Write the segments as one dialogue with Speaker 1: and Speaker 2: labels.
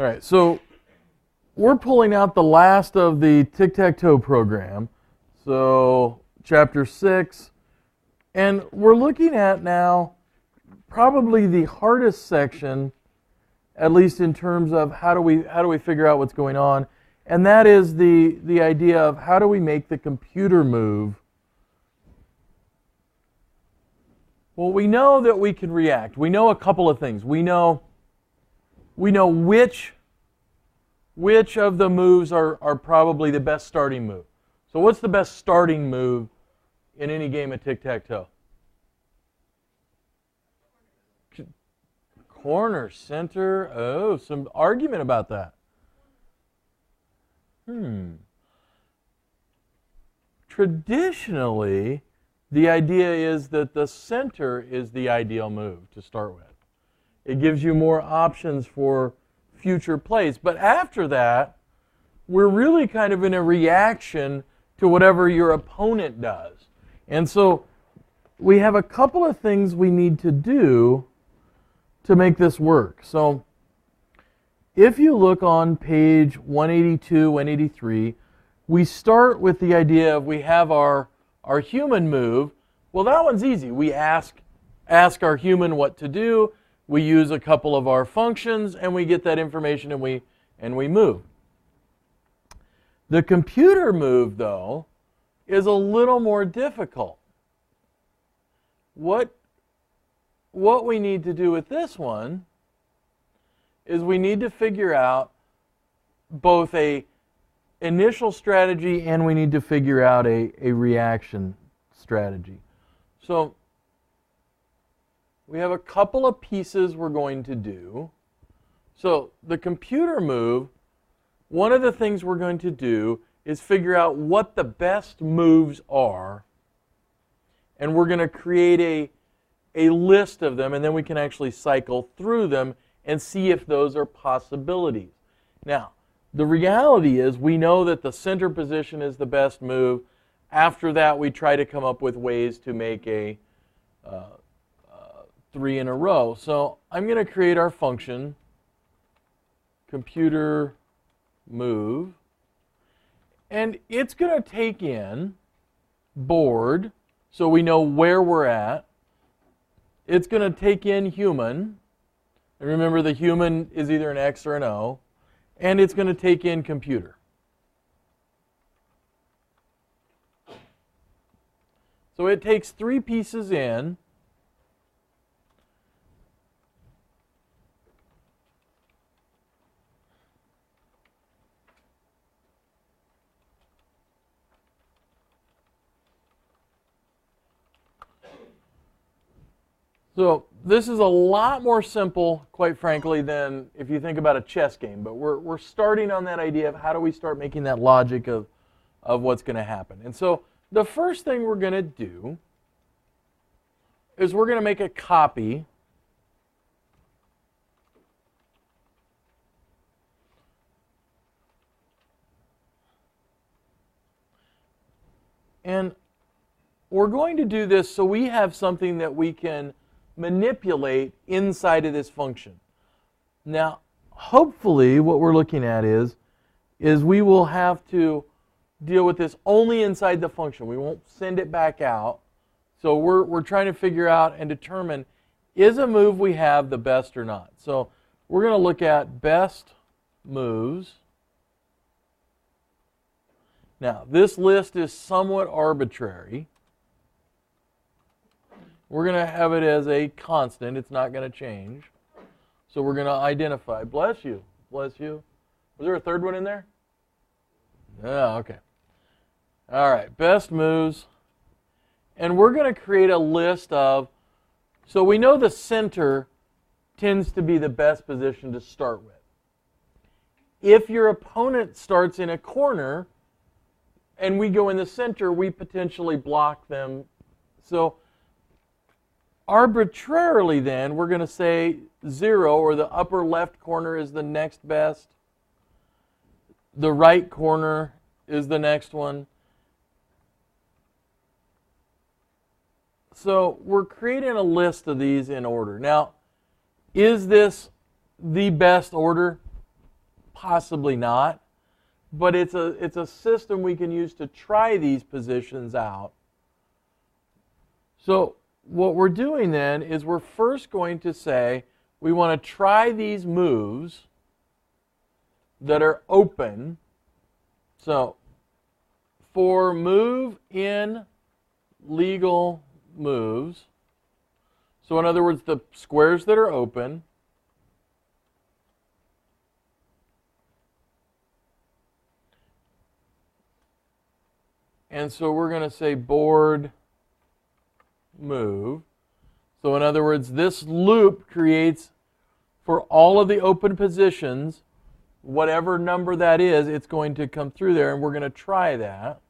Speaker 1: All right, so we're pulling out the last of the tic-tac-toe program, so chapter 6, and we're looking at now probably the hardest section, at least in terms of how do we figure out what's going on, and that is the idea of how do we make the computer move. Well, we know that we can react. We know a couple of things. We know which of the moves are probably the best starting move. So what's the best starting move in any game of tic-tac-toe? Corner, center. Oh, some argument about that. Traditionally, the idea is that the center is the ideal move to start with. It gives you more options for future plays. But after that, we're really kind of in a reaction to whatever your opponent does. And so we have a couple of things we need to do to make this work. So if you look on page 182, 183, we start with the idea of we have our human move. Well, that one's easy. We ask our human what to do. We use a couple of our functions, and we get that information, and we move. The computer move, though, is a little more difficult. What we need to do with this one is we need to figure out both a initial strategy and we need to figure out a reaction strategy. So we have a couple of pieces we're going to do. So the computer move, one of the things we're going to do is figure out what the best moves are, and we're going to create a list of them, and then we can actually cycle through them and see if those are possibilities. Now, the reality is we know that the center position is the best move. After that, we try to come up with ways to make a 3 in a row. So I'm going to create our function, computer move, and it's going to take in board, so we know where we're at. It's going to take in human, and remember the human is either an X or an O, and it's going to take in computer. So it takes 3 pieces in. So this is a lot more simple, quite frankly, than if you think about a chess game. But we're starting on that idea of how do we start making that logic of what's going to happen. And so the first thing we're going to do is we're going to make a copy and we're going to do this so we have something that we can manipulate inside of this function. Now, hopefully what we're looking at is we will have to deal with this only inside the function. We won't send it back out. So we're trying to figure out and determine, is a move we have the best or not? So we're going to look at best moves. Now, this list is somewhat arbitrary. We're going to have it as a constant. It's not going to change. So we're going to identify. Bless you. Bless you. Was there a third one in there? Yeah, okay. All right, best moves. And we're going to create a list of, so we know the center tends to be the best position to start with. If your opponent starts in a corner and we go in the center, we potentially block them. So arbitrarily then, we're going to say 0, or the upper left corner is the next best. The right corner is the next one. So we're creating a list of these in order. Now, is this the best order? Possibly not. But it's a system we can use to try these positions out. So what we're doing then is we're first going to say we want to try these moves that are open. So for move in legal moves, so in other words, the squares that are open, and so we're going to say board move. So in other words, this loop creates for all of the open positions, whatever number that is, it's going to come through there, and we're going to try that.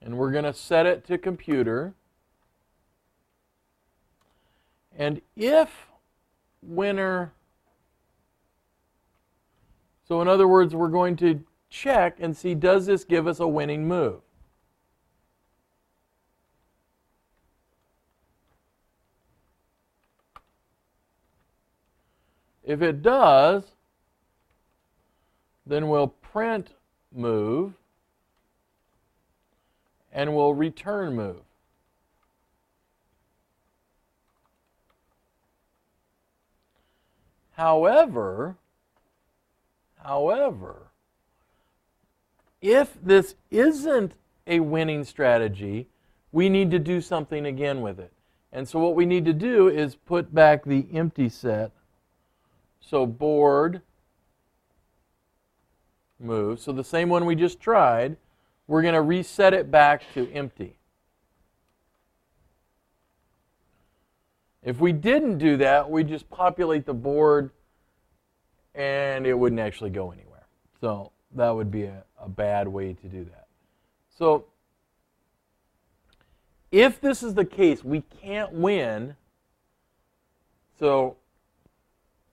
Speaker 1: And we're going to set it to computer. And if winner, so in other words, we're going to check and see, does this give us a winning move? If it does, then we'll print move and we'll return move. However, if this isn't a winning strategy, we need to do something again with it. And so what we need to do is put back the empty set. So board move. So the same one we just tried, we're going to reset it back to empty. If we didn't do that, we just populate the board and it wouldn't actually go anywhere. So that would be a bad way to do that. So if this is the case, we can't win. So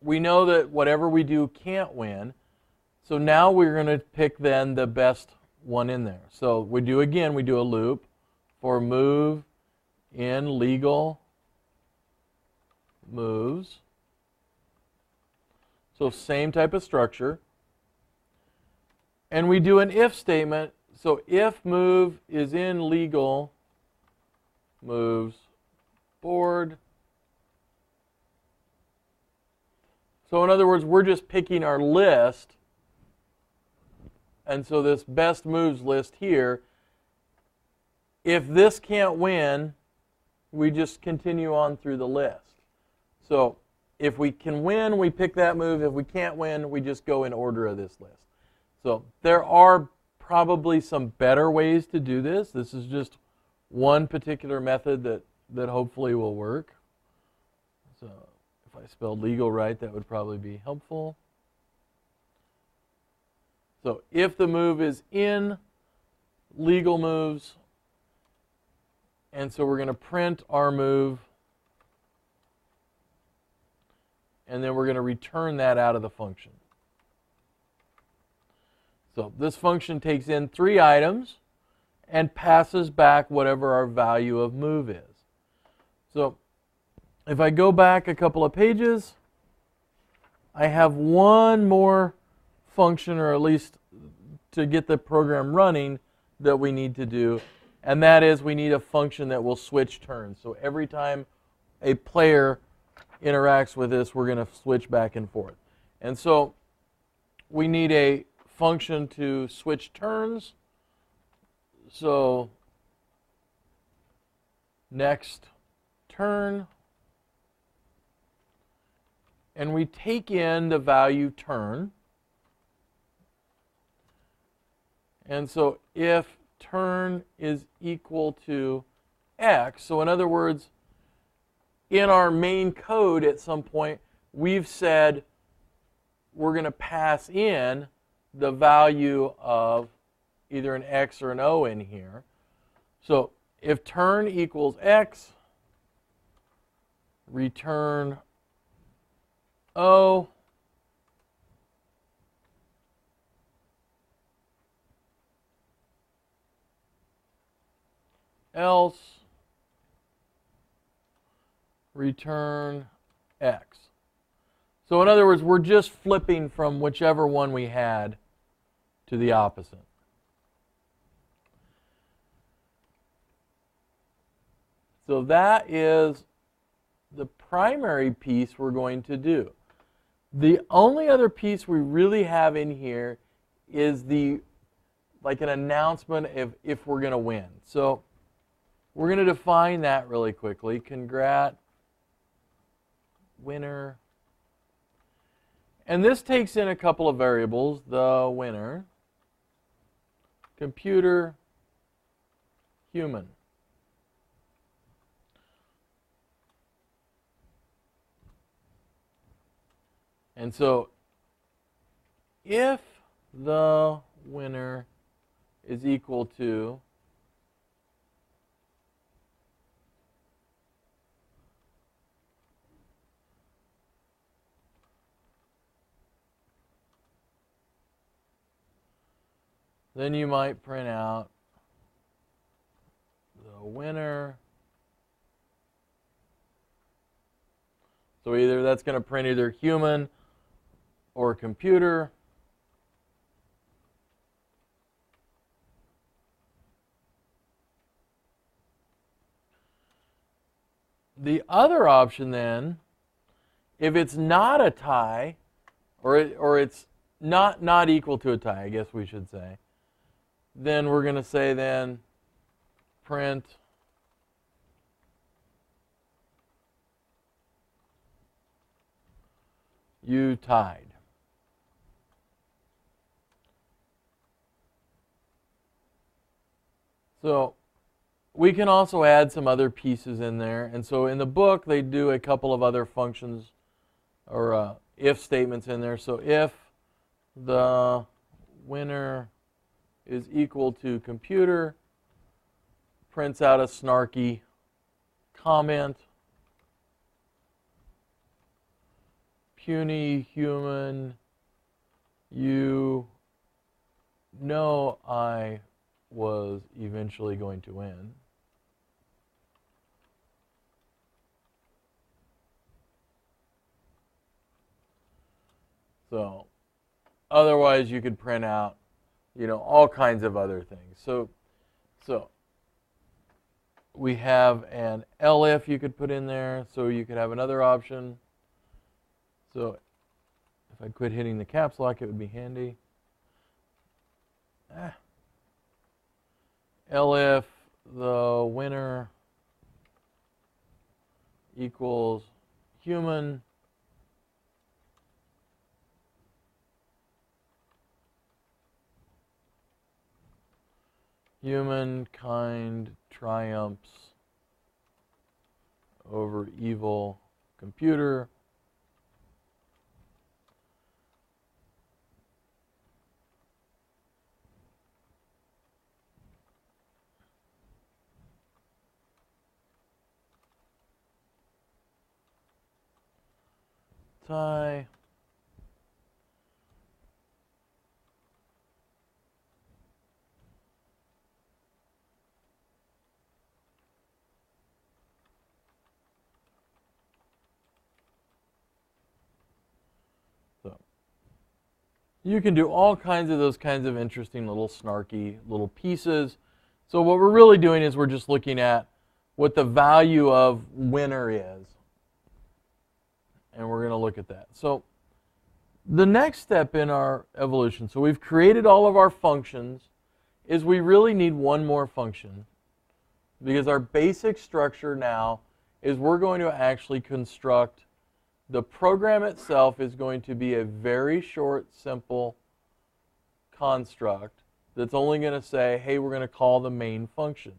Speaker 1: we know that whatever we do can't win. So now we're going to pick then the best one in there. So we do a loop for move in legal moves. So same type of structure. And we do an if statement. So if move is in legal moves board. So in other words, we're just picking our list. And so this best moves list here, if this can't win, we just continue on through the list. So if we can win, we pick that move. If we can't win, we just go in order of this list. So there are probably some better ways to do this. This is just one particular method that hopefully will work. So if I spelled legal right, that would probably be helpful. So if the move is in legal moves, and so we're going to print our move, and then we're going to return that out of the function. So this function takes in 3 items and passes back whatever our value of move is. So if I go back a couple of pages, I have one more function, or at least to get the program running, that we need to do, and that is we need a function that will switch turns. So every time a player interacts with this, we're going to switch back and forth. And so we need a function to switch turns. So next turn, and we take in the value turn. And so if turn is equal to x, so in other words, in our main code at some point, we've said we're going to pass in the value of either an x or an o in here. So if turn equals x, return o, else return x. So in other words, we're just flipping from whichever one we had to the opposite. So that is the primary piece we're going to do. The only other piece we really have in here is like an announcement if we're going to win. So we're going to define that really quickly. Congrat winner. And this takes in a couple of variables. The winner, computer, human. And so if the winner is equal to then you might print out the winner. So either that's going to print either human or computer. The other option then, if it's not a tie, or it's not equal to a tie, I guess we should say, then we're going to say then print you tied. So we can also add some other pieces in there. And so in the book, they do a couple of other functions or if statements in there. So if the winner is equal to computer, prints out a snarky comment. Puny human, you know I was eventually going to win. So otherwise you could print out, all kinds of other things. So we have an elif you could put in there, so you could have another option. So if I quit hitting the caps lock, it would be handy. Elif the winner equals human. Humankind triumphs over evil computer. Tie. So you can do all kinds of those kinds of interesting little snarky little pieces. So what we're really doing is we're just looking at what the value of winner is. And we're going to look at that. So the next step in our evolution, so we've created all of our functions, is we really need one more function. Because our basic structure now is we're going to actually construct, the program itself is going to be a very short, simple construct that's only going to say, hey, we're going to call the main function.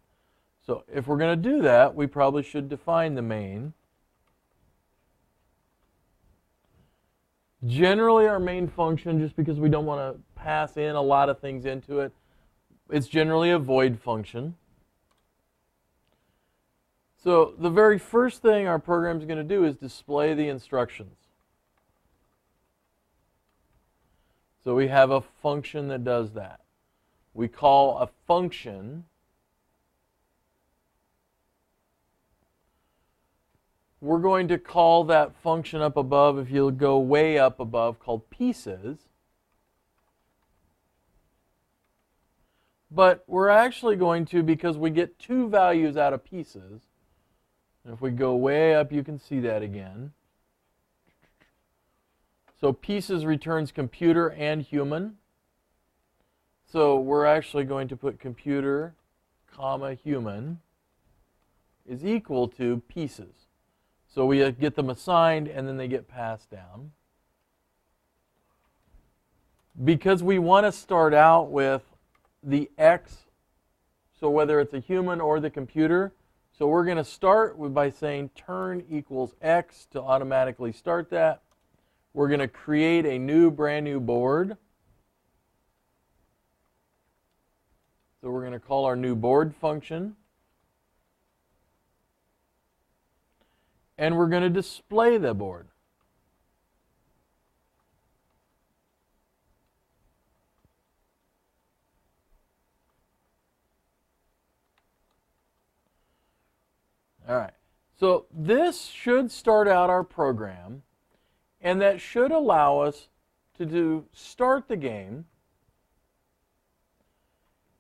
Speaker 1: So if we're going to do that, we probably should define the main. Generally, our main function, just because we don't want to pass in a lot of things into it, it's generally a void function. So the very first thing our program is going to do is display the instructions. So we have a function that does that. We call a function we're going to call that function up above, if you'll go way up above, called pieces. But we're actually going to, because we get two values out of pieces, and if we go way up, you can see that again. So pieces returns computer and human. So we're actually going to put computer, comma, human is equal to pieces. So we get them assigned, and then they get passed down. Because we want to start out with the x, so whether it's a human or the computer, so we're going to start by saying turn equals x to automatically start that. We're going to create a brand new board. So we're going to call our new board function. And we're going to display the board. All right. So this should start out our program, and that should allow us to start the game,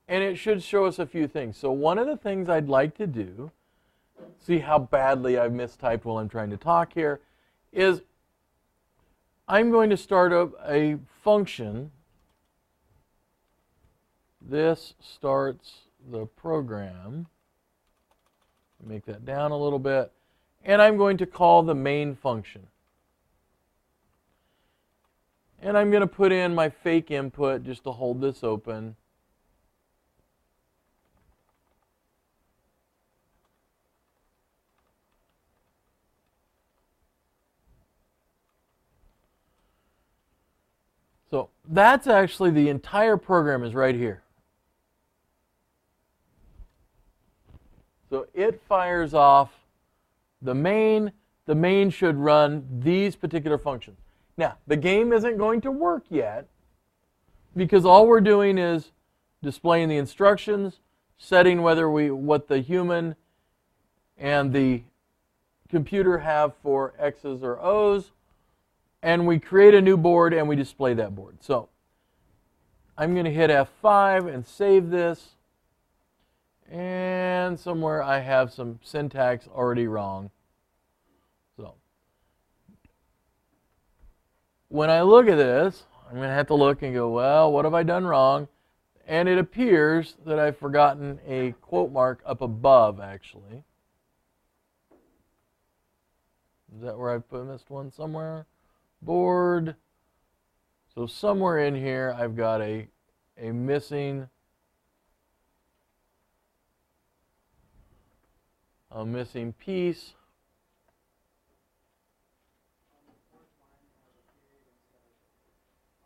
Speaker 1: and it should show us a few things. So one of the things I'd like to do, see how badly I've mistyped while I'm trying to talk here, is I'm going to start up a function. This starts the program. Make that down a little bit. And I'm going to call the main function. And I'm going to put in my fake input just to hold this open. So that's actually the entire program is right here. So it fires off the main. The main should run these particular functions. Now, the game isn't going to work yet because all we're doing is displaying the instructions, setting what the human and the computer have for X's or O's, and we create a new board and we display that board. So I'm going to hit F5 and save this. And somewhere I have some syntax already wrong. So when I look at this, I'm going to have to look and go, well, what have I done wrong? And it appears that I've forgotten a quote mark up above, actually. Is that where I missed one somewhere? Board. So somewhere in here I've got a missing piece.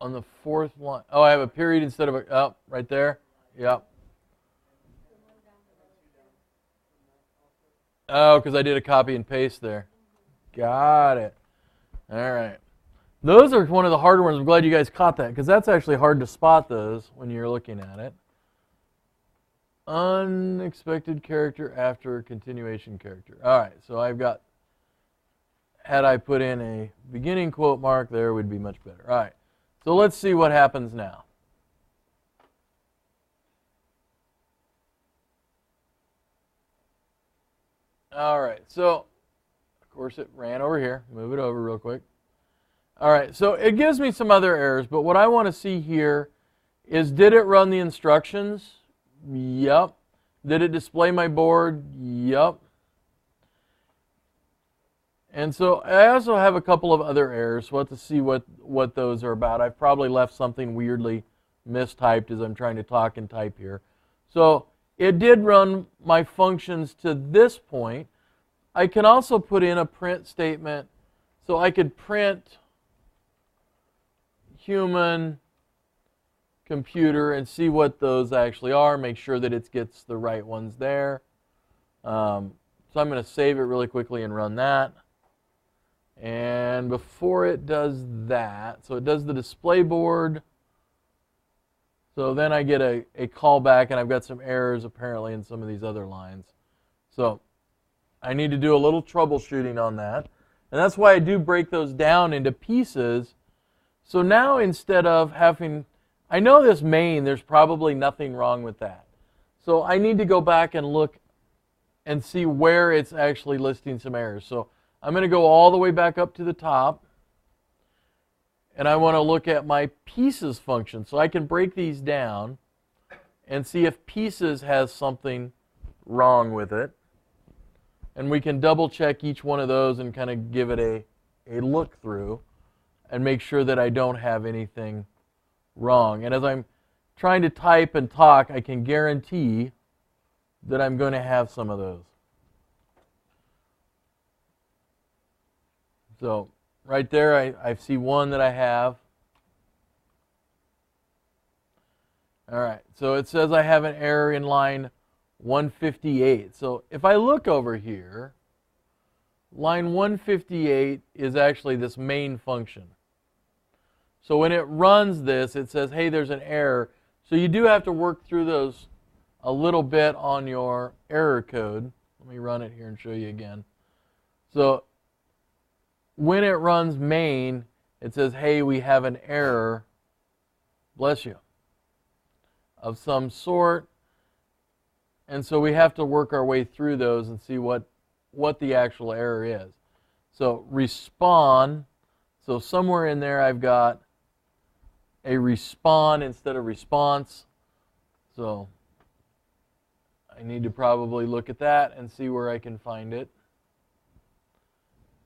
Speaker 1: On the fourth line. Oh, I have a period instead of a, oh, right there. Yep. Oh, because I did a copy and paste there. Got it. All right. Those are one of the harder ones. I'm glad you guys caught that, because that's actually hard to spot those when you're looking at it. Unexpected character after continuation character. All right, so I've got, had I put in a beginning quote mark there, would be much better. All right, so let's see what happens now. All right, so of course it ran over here. Move it over real quick. All right, so it gives me some other errors, but what I want to see here is, did it run the instructions? Yep. Did it display my board? Yep. And so I also have a couple of other errors. So we'll have to see what those are about. I've probably left something weirdly mistyped as I'm trying to talk and type here. So it did run my functions to this point. I can also put in a print statement. So I could print human, computer, and see what those actually are, make sure that it gets the right ones there. So I'm going to save it really quickly and run that. And before it does that, so it does the display board. So then I get a callback, and I've got some errors apparently in some of these other lines. So I need to do a little troubleshooting on that. And that's why I do break those down into pieces. So now instead of having, I know this main, there's probably nothing wrong with that. So I need to go back and look and see where it's actually listing some errors. So I'm going to go all the way back up to the top. And I want to look at my pieces function. So I can break these down and see if pieces has something wrong with it. And we can double check each one of those and kind of give it a look through and make sure that I don't have anything wrong. And as I'm trying to type and talk, I can guarantee that I'm going to have some of those. So right there, I see one that I have. All right, so it says I have an error in line 158. So if I look over here, line 158 is actually this main function. So when it runs this, it says, hey, there's an error. So you do have to work through those a little bit on your error code. Let me run it here and show you again. So when it runs main, it says, hey, we have an error, bless you, of some sort. And so we have to work our way through those and see what the actual error is. So respawn, so somewhere in there I've got a respawn instead of response. So I need to probably look at that and see where I can find it.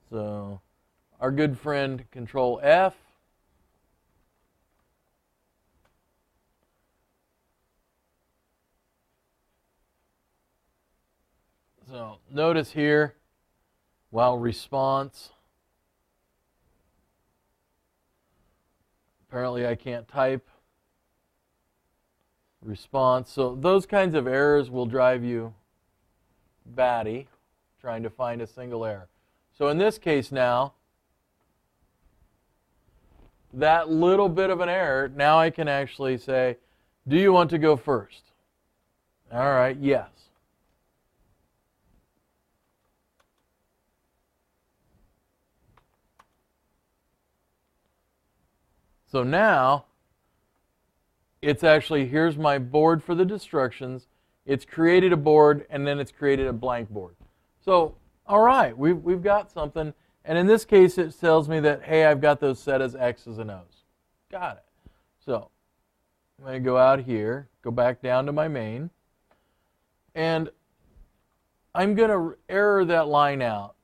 Speaker 1: So our good friend Control F. So notice here, while response, apparently I can't type response. So those kinds of errors will drive you batty trying to find a single error. So in this case now, that little bit of an error, now I can actually say, do you want to go first? All right, yes. So now, it's actually, here's my board for the destructions. It's created a board, and then it's created a blank board. So, all right, we've got something. And in this case, it tells me that, hey, I've got those set as X's and O's. Got it. So, I'm going to go out here, go back down to my main, and I'm going to error that line out.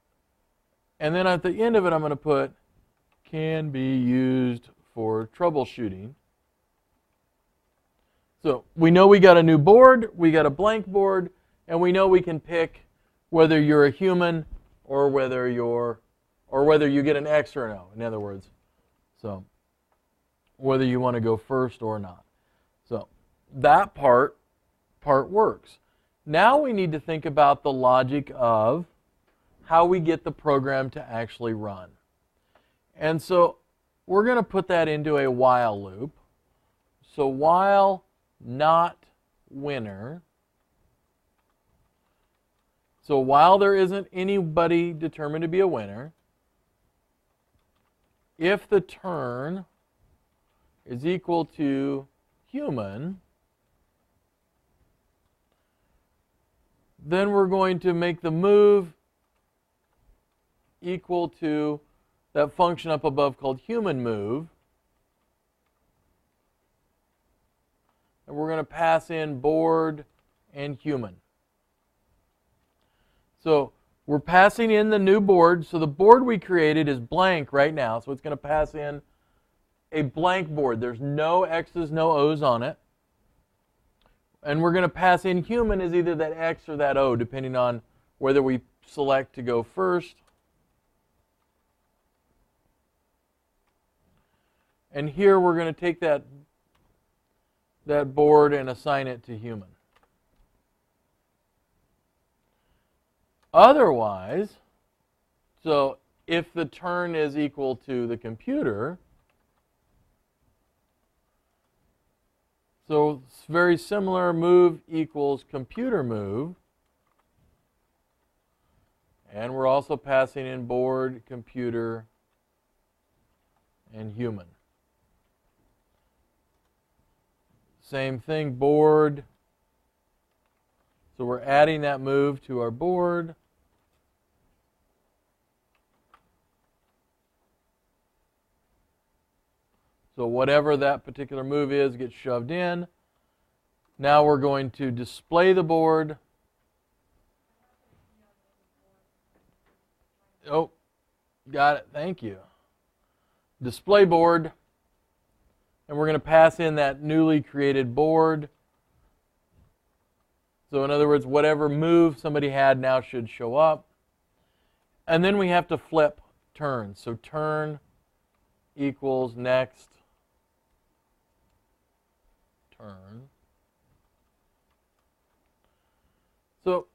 Speaker 1: And then at the end of it, I'm going to put, can be used for troubleshooting. So we know we got a new board, we got a blank board, and we know we can pick whether you're a human or whether you get an X or an O, in other words. So whether you want to go first or not. So that part works. Now we need to think about the logic of how we get the program to actually run. And so we're going to put that into a while loop. So while not winner. So while there isn't anybody determined to be a winner, if the turn is equal to human, then we're going to make the move equal to that function up above called human move. And we're going to pass in board and human. So we're passing in the new board. So the board we created is blank right now. So it's going to pass in a blank board. There's no X's, no O's on it. And we're going to pass in human as either that X or that O, depending on whether we select to go first. And here we're going to take that board and assign it to human. Otherwise, so if the turn is equal to the computer, so it's very similar, move equals computer move. And we're also passing in board, computer, and human. Same thing, board. So we're adding that move to our board. So whatever that particular move is gets shoved in. Now we're going to display the board. Oh, got it. Thank you. Display board. And we're going to pass in that newly created board. So in other words, whatever move somebody had now should show up. And then we have to flip turn. So turn equals next turn. So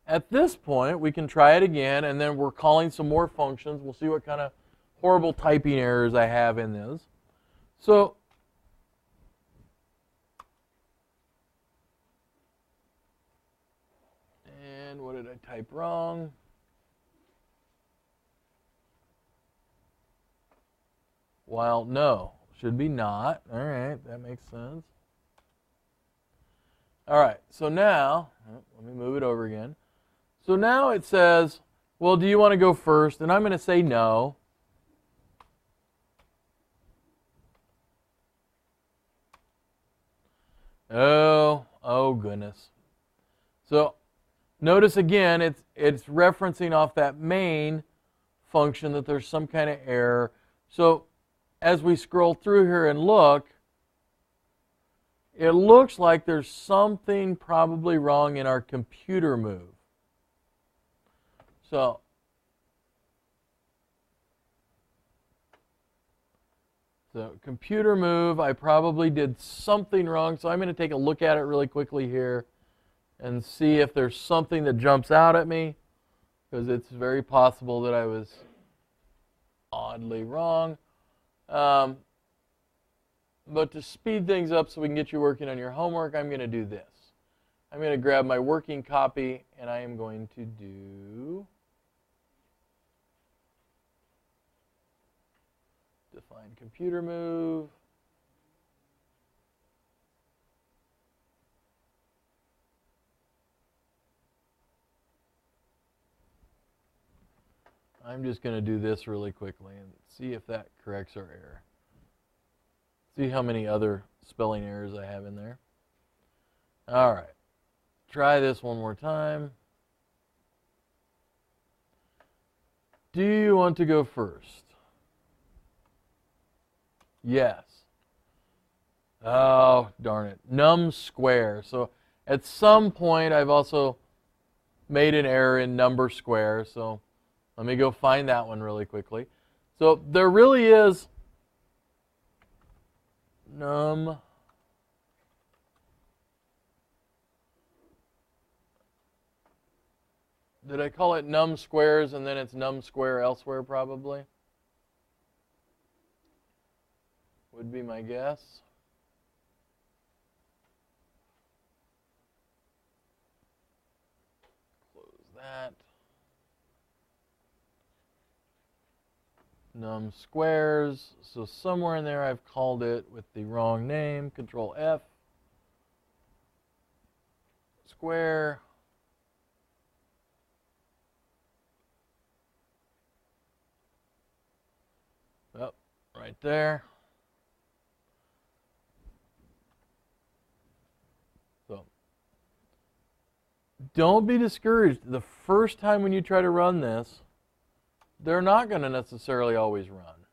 Speaker 1: at this point, we can try it again, and then we're calling some more functions. We'll see what kind of horrible typing errors I have in this. So and what did I type wrong? While no, should be not. All right, that makes sense. All right, so now, let me move it over again. So now it says, well, do you want to go first? And I'm going to say no. Oh goodness. So notice again, it's referencing off that main function that there's some kind of error. So as we scroll through here and look, it looks like there's something probably wrong in our computer move. So computer move, I probably did something wrong. So I'm going to take a look at it really quickly here and see if there's something that jumps out at me, because it's very possible that I was oddly wrong. But to speed things up so we can get you working on your homework, I'm going to do this. I'm going to grab my working copy, and I am going to do define computer move. I'm just going to do this really quickly and see if that corrects our error. See how many other spelling errors I have in there. All right. Try this one more time. Do you want to go first? Yes. Oh, darn it. Num square. So at some point, I've also made an error in number square. So let me go find that one really quickly. So there really is num. Did I call it num squares and then it's num square elsewhere probably? Would be my guess. Close that. Num squares. So somewhere in there I've called it with the wrong name. Control F. Square. Oh, right there. So don't be discouraged. The first time when you try to run this, they're not going to necessarily always run.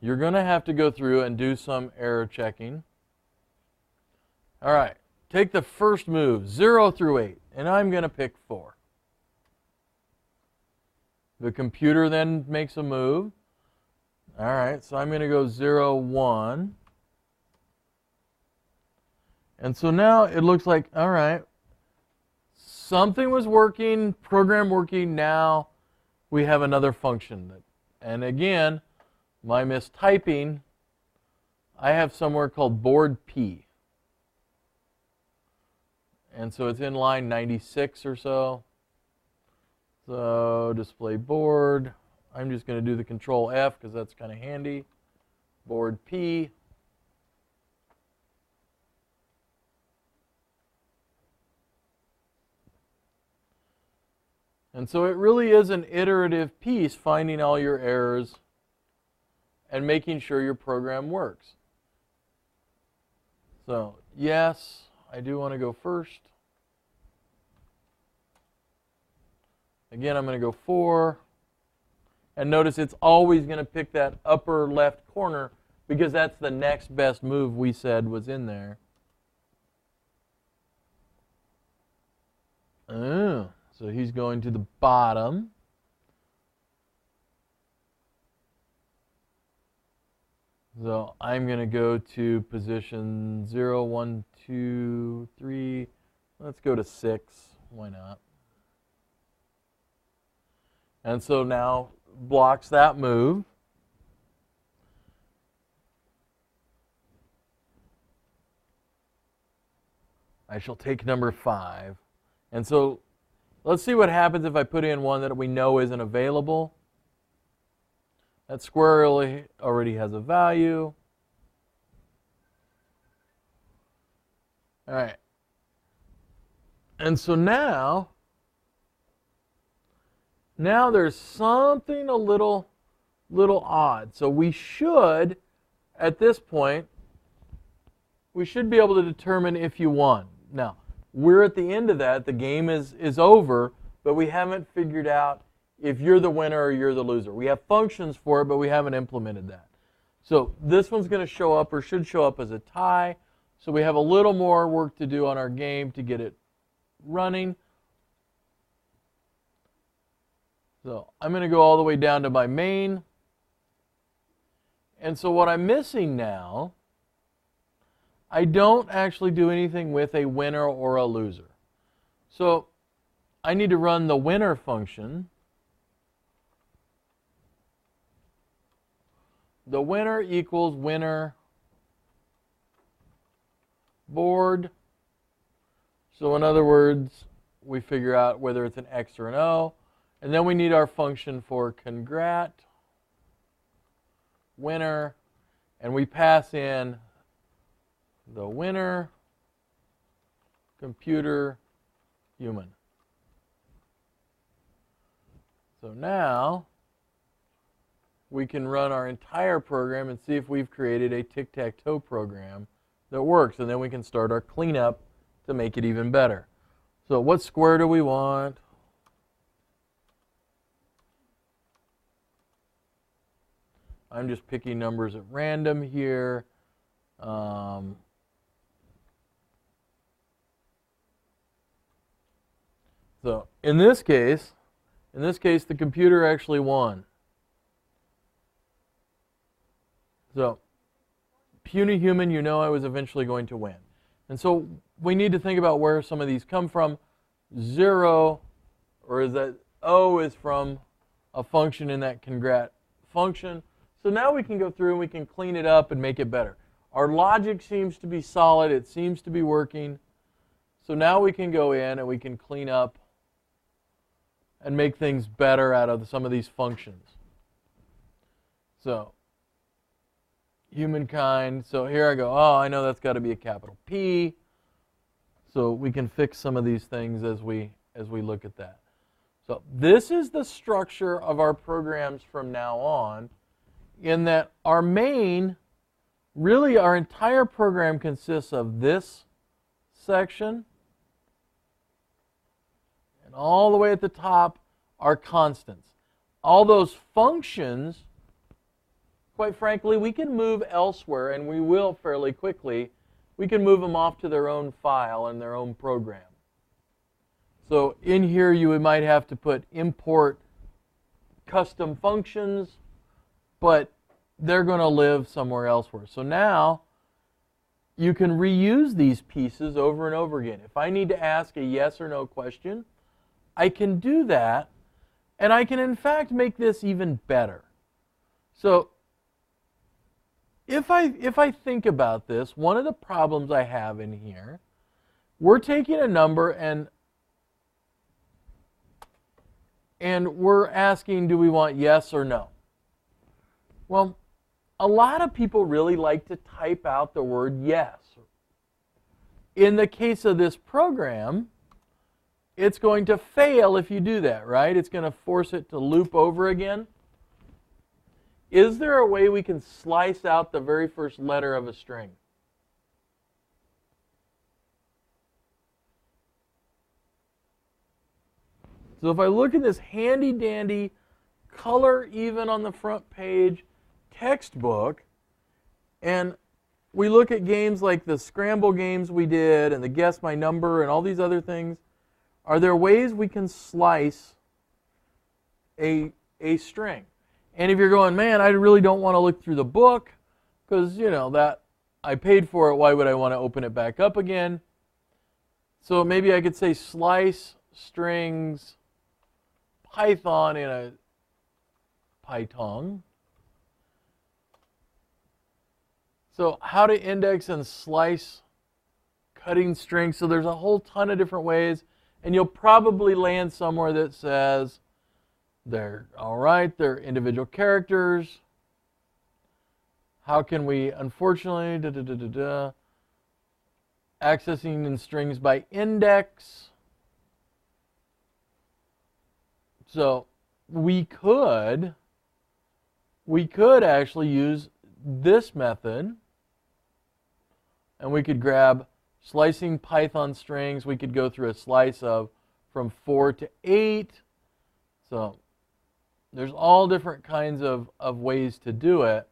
Speaker 1: You're going to have to go through and do some error checking. All right, take the first move, 0 through 8, and I'm going to pick 4. The computer then makes a move. All right, so I'm going to go 0, 1. And so now it looks like, all right, something was working, program working, now we have another function. And again, my mistyping, I have somewhere called board P. And so it's in line 96 or so. So display board. I'm just going to do the control F because that's kind of handy. Board P. And so it really is an iterative piece, finding all your errors and making sure your program works. So yes, I do want to go first. Again, I'm going to go 4. And notice it's always going to pick that upper left corner because that's the next best move we said was in there. Oh, so he's going to the bottom. So I'm going to go to position 0, 1, 2, 3. Let's go to 6. Why not? And so now blocks that move. I shall take number 5. And so let's see what happens if I put in one that we know isn't available. That square already has a value. All right. And so now there's something a little odd. So we should, at this point, we should be able to determine if you won. Now, we're at the end of that. The game is over, but we haven't figured out if you're the winner or you're the loser. We have functions for it, but we haven't implemented that. So this one's going to show up or should show up as a tie. So we have a little more work to do on our game to get it running. So I'm going to go all the way down to my main. And so what I'm missing now, I don't actually do anything with a winner or a loser. So I need to run the winner function. The winner equals winner board. So in other words, we figure out whether it's an X or an O. And then we need our function for congrat winner. And we pass in the winner computer human. So now we can run our entire program and see if we've created a tic-tac-toe program that works. And then we can start our cleanup to make it even better. So what square do we want? I'm just picking numbers at random here. So in this case, the computer actually won. So puny human, you know I was eventually going to win. And so we need to think about where some of these come from. 0, or is that O is from a function in that congrat function. So now we can go through and we can clean it up and make it better. Our logic seems to be solid. It seems to be working. So now we can go in and we can clean up and make things better out of some of these functions. So humankind. So here I go. Oh, I know that's got to be a capital P. So we can fix some of these things as we look at that. So this is the structure of our programs from now on, in that our main, really our entire program consists of this section, and all the way at the top are constants. All those functions, quite frankly, we can move elsewhere, and we will fairly quickly. We can move them off to their own file and their own program. So in here you might have to put import custom functions, but they're going to live somewhere elsewhere. So now you can reuse these pieces over and over again. If I need to ask a yes or no question, I can do that, and I can in fact make this even better. So if I think about this, one of the problems I have in here We're taking a number and we're asking, do we want yes or no? Well, a lot of people really like to type out the word yes. In the case of this program, it's going to fail if you do that, right? It's going to force it to loop over again. Is there a way we can slice out the very first letter of a string? So if I look at this handy dandy, color even on the front page textbook, and we look at games like the Scramble games we did and the Guess My Number and all these other things, are there ways we can slice a string? And if you're going, man, I really don't want to look through the book because, you know, that I paid for it, why would I want to open it back up again? So maybe I could say slice strings Python in a Python. So how to index and slice cutting strings. So there's a whole ton of different ways, and you'll probably land somewhere that says they're all right, they're individual characters. How can we, unfortunately, accessing in strings by index. So we could actually use this method, and we could grab slicing Python strings. We could go through a slice of from 4 to 8. So there's all different kinds of ways to do it.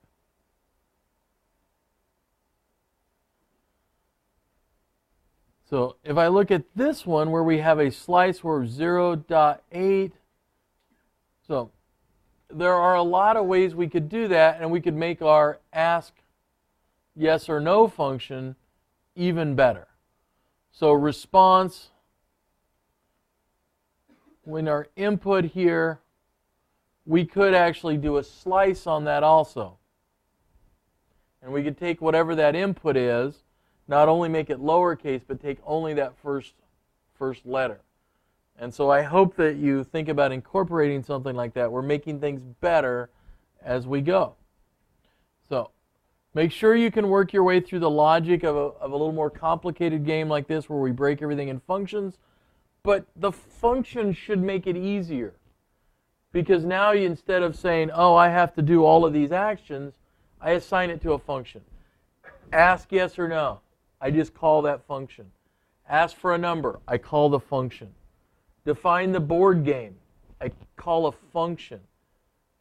Speaker 1: So if I look at this one where we have a slice where 0.8, so there are a lot of ways we could do that, and we could make our ask yes or no function even better. So response, when our input here, we could actually do a slice on that also. And we could take whatever that input is, not only make it lowercase, but take only that first letter. And so I hope that you think about incorporating something like that. We're making things better as we go. So make sure you can work your way through the logic of a little more complicated game like this where we break everything in functions. But the function should make it easier. Because now instead of saying, oh, I have to do all of these actions, I assign it to a function. Ask yes or no. I just call that function. Ask for a number. I call the function. Define the board game. I call a function.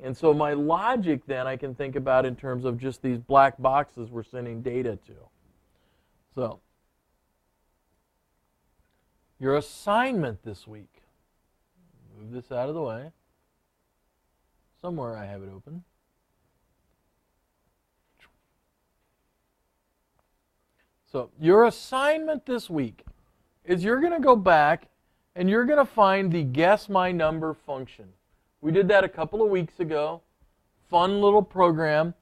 Speaker 1: And so my logic then I can think about in terms of just these black boxes we're sending data to. So your assignment this week. Move this out of the way. Somewhere I have it open. So your assignment this week is you're going to go back and you're going to find the Guess My Number function. We did that a couple of weeks ago. Fun little program.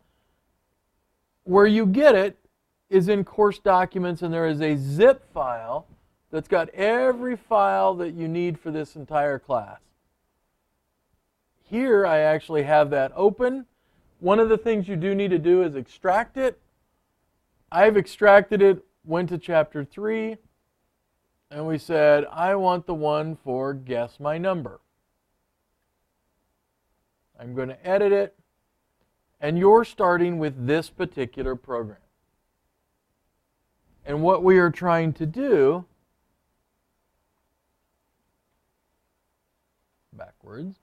Speaker 1: Where you get it is in course documents, and there is a zip file that's got every file that you need for this entire class. Here I actually have that open. One of the things you do need to do is extract it. I've extracted it, went to chapter 3, and we said, I want the one for Guess My Number. I'm going to edit it, and you're starting with this particular program. And what we are trying to do, backwards,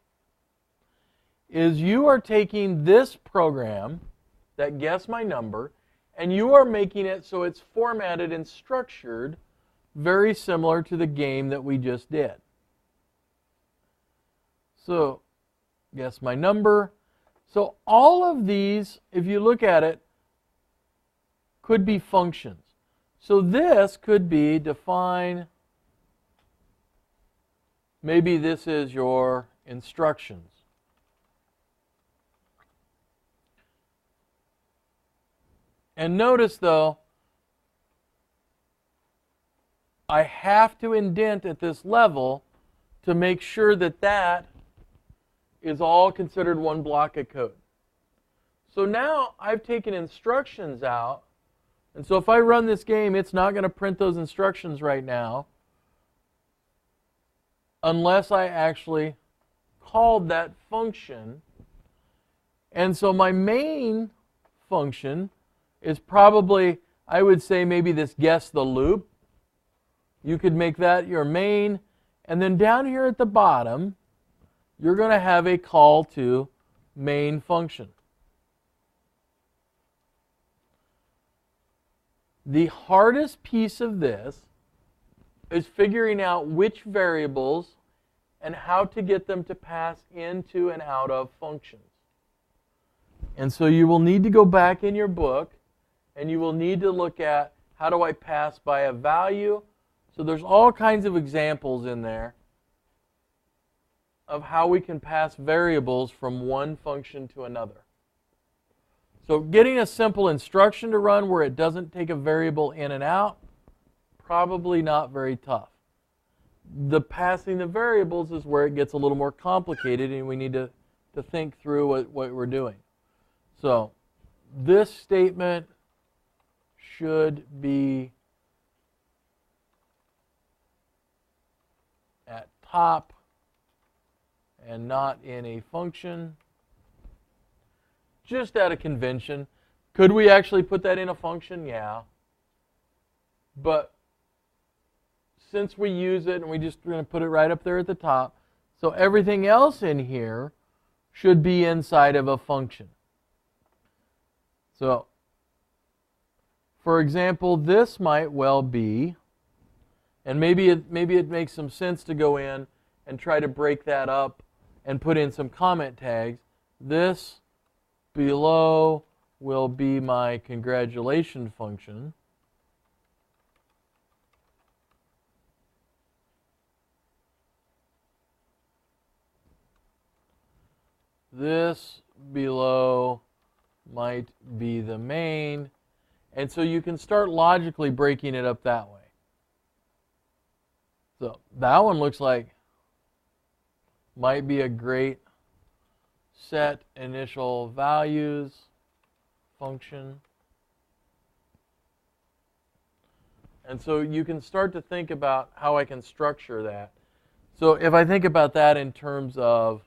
Speaker 1: is you are taking this program, that Guess My Number, and you are making it so it's formatted and structured very similar to the game that we just did. So, Guess My Number. So all of these, if you look at it, could be functions. So this could be define, maybe this is your instructions. And notice though, I have to indent at this level to make sure that that is all considered one block of code. So now I've taken instructions out, and so if I run this game, it's not going to print those instructions right now unless I actually called that function. And so my main function is probably, I would say, maybe this guess the loop. You could make that your main. And then down here at the bottom, you're going to have a call to main function. The hardest piece of this is figuring out which variables and how to get them to pass into and out of functions. And so you will need to go back in your book and you will need to look at how do I pass by a value. So there's all kinds of examples in there of how we can pass variables from one function to another. So getting a simple instruction to run where it doesn't take a variable in and out, probably not very tough. The passing the variables is where it gets a little more complicated and we need to think through what we're doing. So this statement should be at top and not in a function. Just out of convention. Could we actually put that in a function? Yeah. But since we use it and we're going to put it right up there at the top, so everything else in here should be inside of a function. So, for example, this might well be, and maybe it makes some sense to go in and try to break that up and put in some comment tags. This below will be my congratulation function. This below might be the main. And so you can start logically breaking it up that way. So that one looks like might be a great set initial values function. And so you can start to think about how I can structure that. So if I think about that in terms of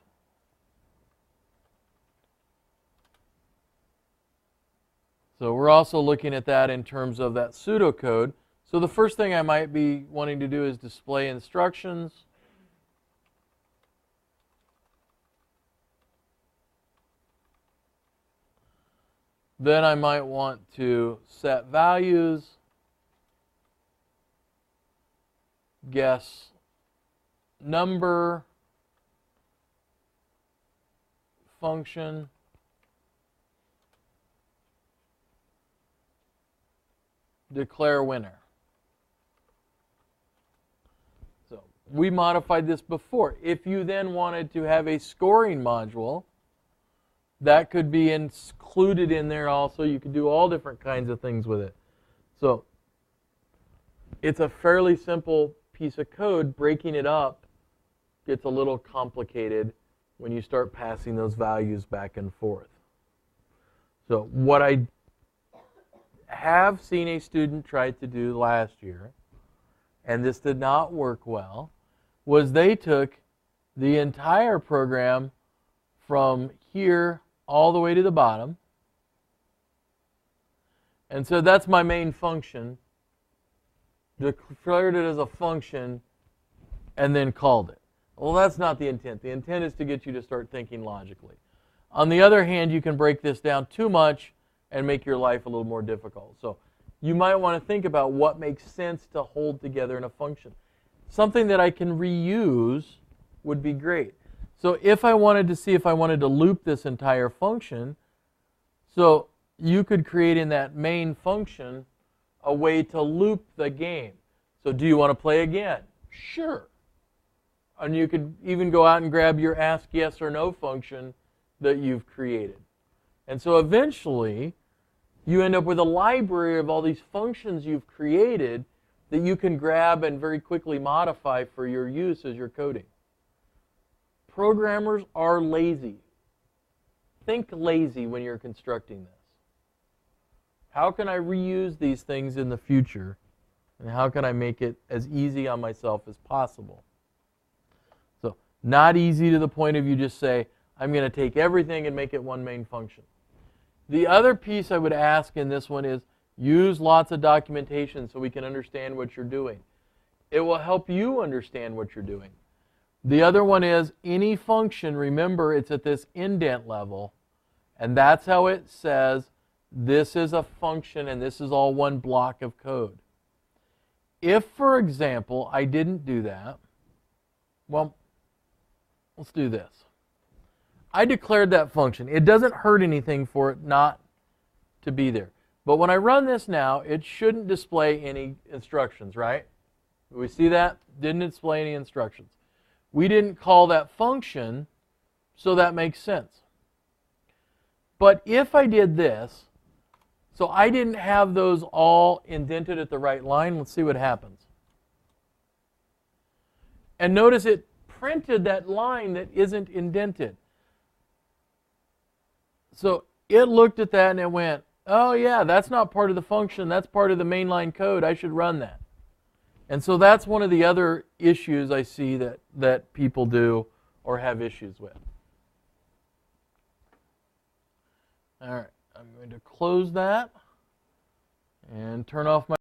Speaker 1: so we're also looking at that in terms of that pseudocode. So the first thing I might be wanting to do is display instructions. Then I might want to set values, guess number, function, declare winner. So we modified this before. If you then wanted to have a scoring module, that could be included in there also. You could do all different kinds of things with it. So it's a fairly simple piece of code. Breaking it up gets a little complicated when you start passing those values back and forth. So what I have seen a student try to do last year, and this did not work well, was they took the entire program from here all the way to the bottom and said, that's my main function, declared it as a function, and then called it. Well, that's not the intent. The intent is to get you to start thinking logically. On the other hand, you can break this down too much and make your life a little more difficult. So you might want to think about what makes sense to hold together in a function. Something that I can reuse would be great. So if I wanted to see if I wanted to loop this entire function, so you could create in that main function a way to loop the game. So do you want to play again? Sure. And you could even go out and grab your ask yes or no function that you've created. And so eventually, you end up with a library of all these functions you've created that you can grab and very quickly modify for your use as you're coding. Programmers are lazy. Think lazy when you're constructing this. How can I reuse these things in the future? And how can I make it as easy on myself as possible? So, not easy to the point of you just say, I'm going to take everything and make it one main function. The other piece I would ask in this one is, use lots of documentation so we can understand what you're doing. It will help you understand what you're doing. The other one is, any function, remember it's at this indent level, and that's how it says, this is a function and this is all one block of code. If, for example, I didn't do that, well, let's do this. I declared that function. It doesn't hurt anything for it not to be there. But when I run this now, it shouldn't display any instructions, right? We see that? Didn't display any instructions. We didn't call that function, so that makes sense. But if I did this, so I didn't have those all indented at the right line. Let's see what happens. And notice it printed that line that isn't indented. So it looked at that and it went, oh yeah, that's not part of the function. That's part of the mainline code. I should run that. And so that's one of the other issues I see that people do or have issues with. All right. I'm going to close that and turn off my